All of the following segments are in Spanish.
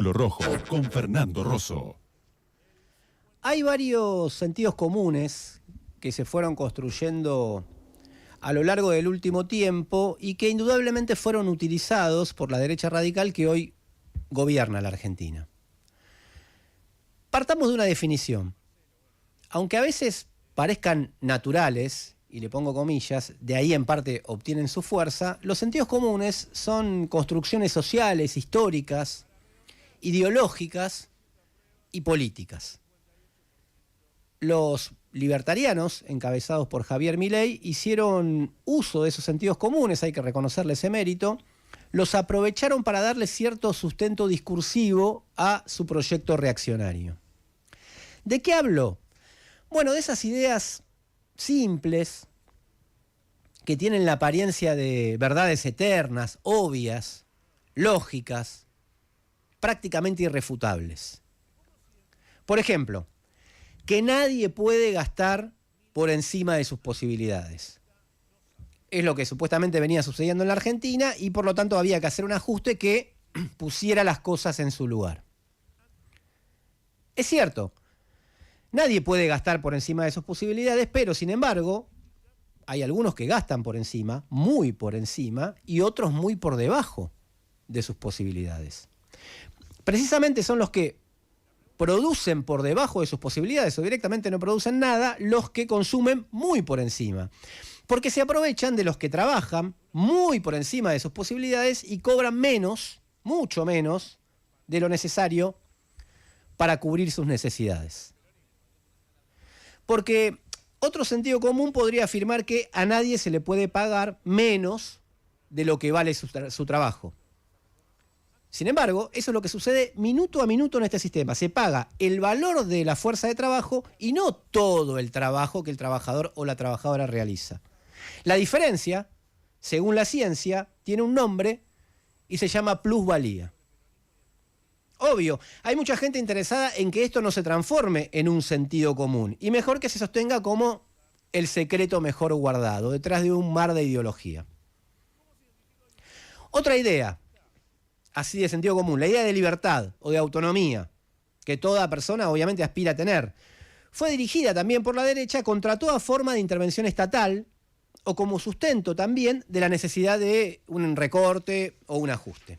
Lo Rojo, con Fernando Rosso. Hay varios sentidos comunes que se fueron construyendo a lo largo del último tiempo y que indudablemente fueron utilizados por la derecha radical que hoy gobierna la Argentina. Partamos de una definición. Aunque a veces parezcan naturales, y le pongo comillas, de ahí en parte obtienen su fuerza, los sentidos comunes son construcciones sociales, históricas, ideológicas y políticas. Los libertarianos, encabezados por Javier Milei, hicieron uso de esos sentidos comunes, hay que reconocerle ese mérito, los aprovecharon para darle cierto sustento discursivo a su proyecto reaccionario. ¿De qué habló? Bueno, de esas ideas simples, que tienen la apariencia de verdades eternas, obvias, lógicas, prácticamente irrefutables. Por ejemplo, que nadie puede gastar por encima de sus posibilidades. Es lo que supuestamente venía sucediendo en la Argentina y por lo tanto había que hacer un ajuste que pusiera las cosas en su lugar. Es cierto, nadie puede gastar por encima de sus posibilidades, pero sin embargo, hay algunos que gastan por encima, muy por encima, y otros muy por debajo de sus posibilidades. Precisamente son los que producen por debajo de sus posibilidades o directamente no producen nada, los que consumen muy por encima. Porque se aprovechan de los que trabajan muy por encima de sus posibilidades y cobran menos, mucho menos, de lo necesario para cubrir sus necesidades. Porque otro sentido común podría afirmar que a nadie se le puede pagar menos de lo que vale su trabajo. Sin embargo, eso es lo que sucede minuto a minuto en este sistema. Se paga el valor de la fuerza de trabajo y no todo el trabajo que el trabajador o la trabajadora realiza. La diferencia, según la ciencia, tiene un nombre y se llama plusvalía. Obvio, hay mucha gente interesada en que esto no se transforme en un sentido común y mejor que se sostenga como el secreto mejor guardado, detrás de un mar de ideología. Otra idea, así de sentido común, la idea de libertad o de autonomía, que toda persona obviamente aspira a tener, fue dirigida también por la derecha contra toda forma de intervención estatal o como sustento también de la necesidad de un recorte o un ajuste.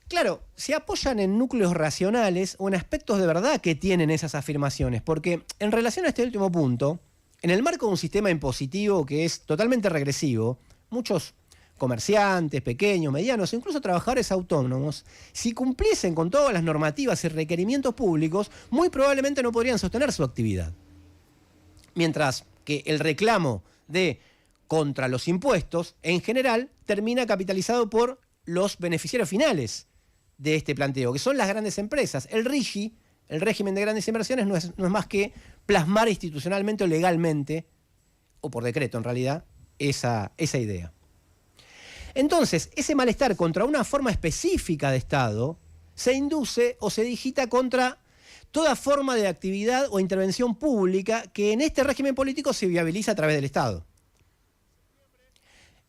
Claro, se apoyan en núcleos racionales o en aspectos de verdad que tienen esas afirmaciones, porque en relación a este último punto, en el marco de un sistema impositivo que es totalmente regresivo, muchos comerciantes, pequeños, medianos, incluso trabajadores autónomos, si cumpliesen con todas las normativas y requerimientos públicos, muy probablemente no podrían sostener su actividad. Mientras que el reclamo de contra los impuestos, en general, termina capitalizado por los beneficiarios finales de este planteo, que son las grandes empresas. El RIGI, el régimen de grandes inversiones, no es más que plasmar institucionalmente o legalmente, o por decreto en realidad, esa idea. Entonces, ese malestar contra una forma específica de Estado se induce o se digita contra toda forma de actividad o intervención pública que en este régimen político se viabiliza a través del Estado.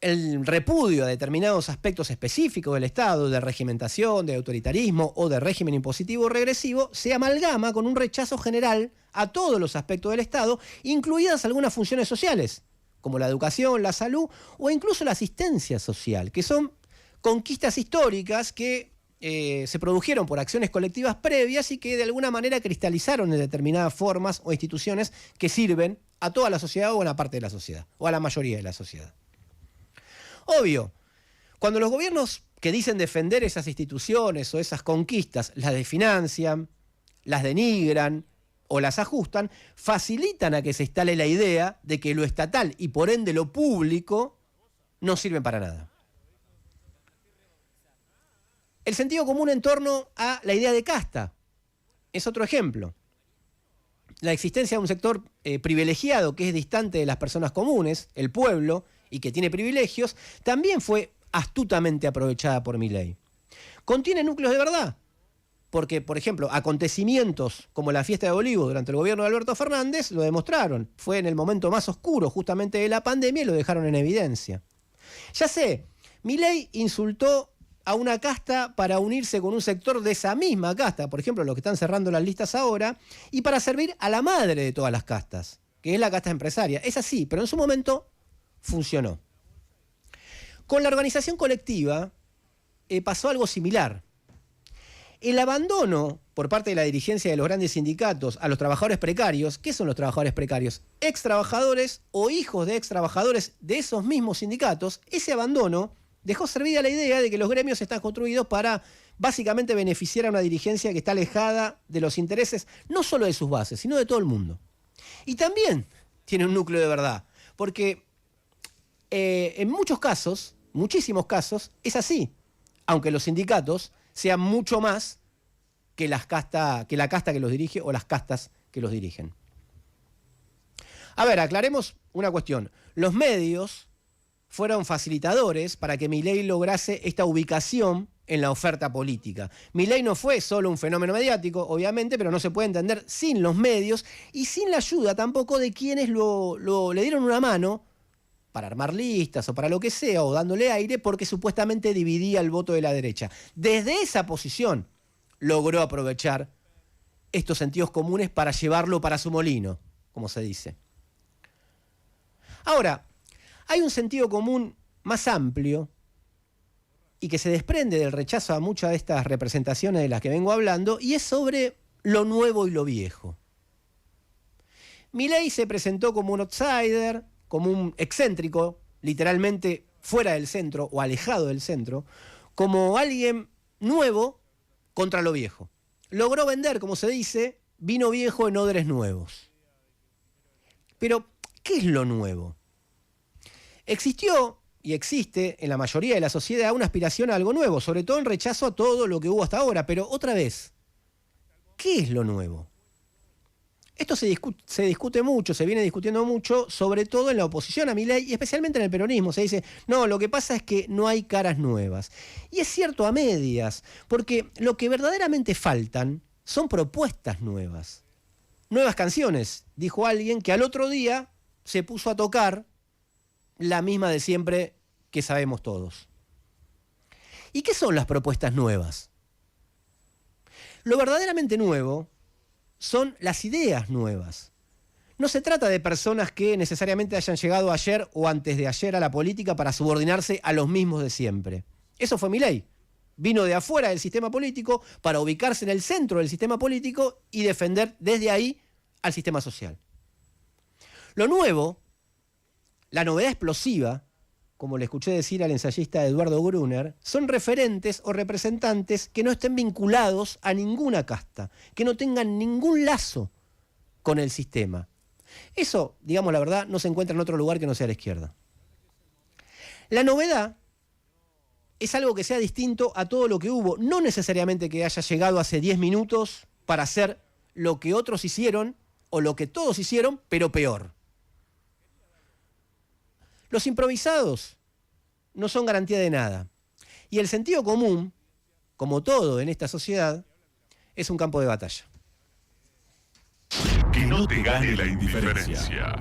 El repudio a determinados aspectos específicos del Estado, de regimentación, de autoritarismo o de régimen impositivo regresivo, se amalgama con un rechazo general a todos los aspectos del Estado, incluidas algunas funciones sociales, como la educación, la salud o incluso la asistencia social, que son conquistas históricas que se produjeron por acciones colectivas previas y que de alguna manera cristalizaron en determinadas formas o instituciones que sirven a toda la sociedad o a una parte de la sociedad, o a la mayoría de la sociedad. Obvio, cuando los gobiernos que dicen defender esas instituciones o esas conquistas las desfinancian, las denigran o las ajustan, facilitan a que se instale la idea de que lo estatal y por ende lo público no sirven para nada. El sentido común en torno a la idea de casta es otro ejemplo. La existencia de un sector privilegiado que es distante de las personas comunes, el pueblo, y que tiene privilegios, también fue astutamente aprovechada por Milei. Contiene núcleos de verdad, porque, por ejemplo, acontecimientos como la fiesta de Olivos durante el gobierno de Alberto Fernández lo demostraron. Fue en el momento más oscuro justamente de la pandemia y lo dejaron en evidencia. Ya sé, Milei insultó a una casta para unirse con un sector de esa misma casta, por ejemplo, los que están cerrando las listas ahora, y para servir a la madre de todas las castas, que es la casta empresaria. Es así, pero en su momento funcionó. Con la organización colectiva pasó algo similar. El abandono por parte de la dirigencia de los grandes sindicatos a los trabajadores precarios. ¿Qué son los trabajadores precarios? Ex trabajadores o hijos de ex trabajadores de esos mismos sindicatos. Ese abandono dejó servida la idea de que los gremios están construidos para básicamente beneficiar a una dirigencia que está alejada de los intereses no solo de sus bases, sino de todo el mundo. Y también tiene un núcleo de verdad, porque en muchos casos, muchísimos casos, es así, aunque los sindicatos sean mucho más que la casta que los dirige o las castas que los dirigen. A ver, aclaremos una cuestión. Los medios fueron facilitadores para que Milei lograse esta ubicación en la oferta política. Milei no fue solo un fenómeno mediático, obviamente, pero no se puede entender sin los medios y sin la ayuda tampoco de quienes le dieron una mano para armar listas o para lo que sea, o dándole aire, porque supuestamente dividía el voto de la derecha. Desde esa posición logró aprovechar estos sentidos comunes para llevarlo para su molino, como se dice. Ahora, hay un sentido común más amplio y que se desprende del rechazo a muchas de estas representaciones de las que vengo hablando, y es sobre lo nuevo y lo viejo. Milei se presentó como un outsider, como un excéntrico, literalmente fuera del centro o alejado del centro, como alguien nuevo contra lo viejo. Logró vender, como se dice, vino viejo en odres nuevos. Pero, ¿qué es lo nuevo? Existió y existe en la mayoría de la sociedad una aspiración a algo nuevo, sobre todo en rechazo a todo lo que hubo hasta ahora. Pero otra vez, ¿qué es lo nuevo? Esto se discute mucho, se viene discutiendo mucho, sobre todo en la oposición a Milei y especialmente en el peronismo. Se dice, no, lo que pasa es que no hay caras nuevas. Y es cierto a medias, porque lo que verdaderamente faltan son propuestas nuevas. Nuevas canciones, dijo alguien que al otro día se puso a tocar la misma de siempre que sabemos todos. ¿Y qué son las propuestas nuevas? Lo verdaderamente nuevo son las ideas nuevas. No se trata de personas que necesariamente hayan llegado ayer o antes de ayer a la política para subordinarse a los mismos de siempre. Eso fue Milei. Vino de afuera del sistema político para ubicarse en el centro del sistema político y defender desde ahí al sistema social. Lo nuevo, la novedad explosiva, como le escuché decir al ensayista Eduardo Gruner, son referentes o representantes que no estén vinculados a ninguna casta, que no tengan ningún lazo con el sistema. Eso, digamos la verdad, no se encuentra en otro lugar que no sea la izquierda. La novedad es algo que sea distinto a todo lo que hubo, no necesariamente que haya llegado hace 10 minutos para hacer lo que otros hicieron o lo que todos hicieron, pero peor. Los improvisados no son garantía de nada. Y el sentido común, como todo en esta sociedad, es un campo de batalla. Que no te gane la indiferencia.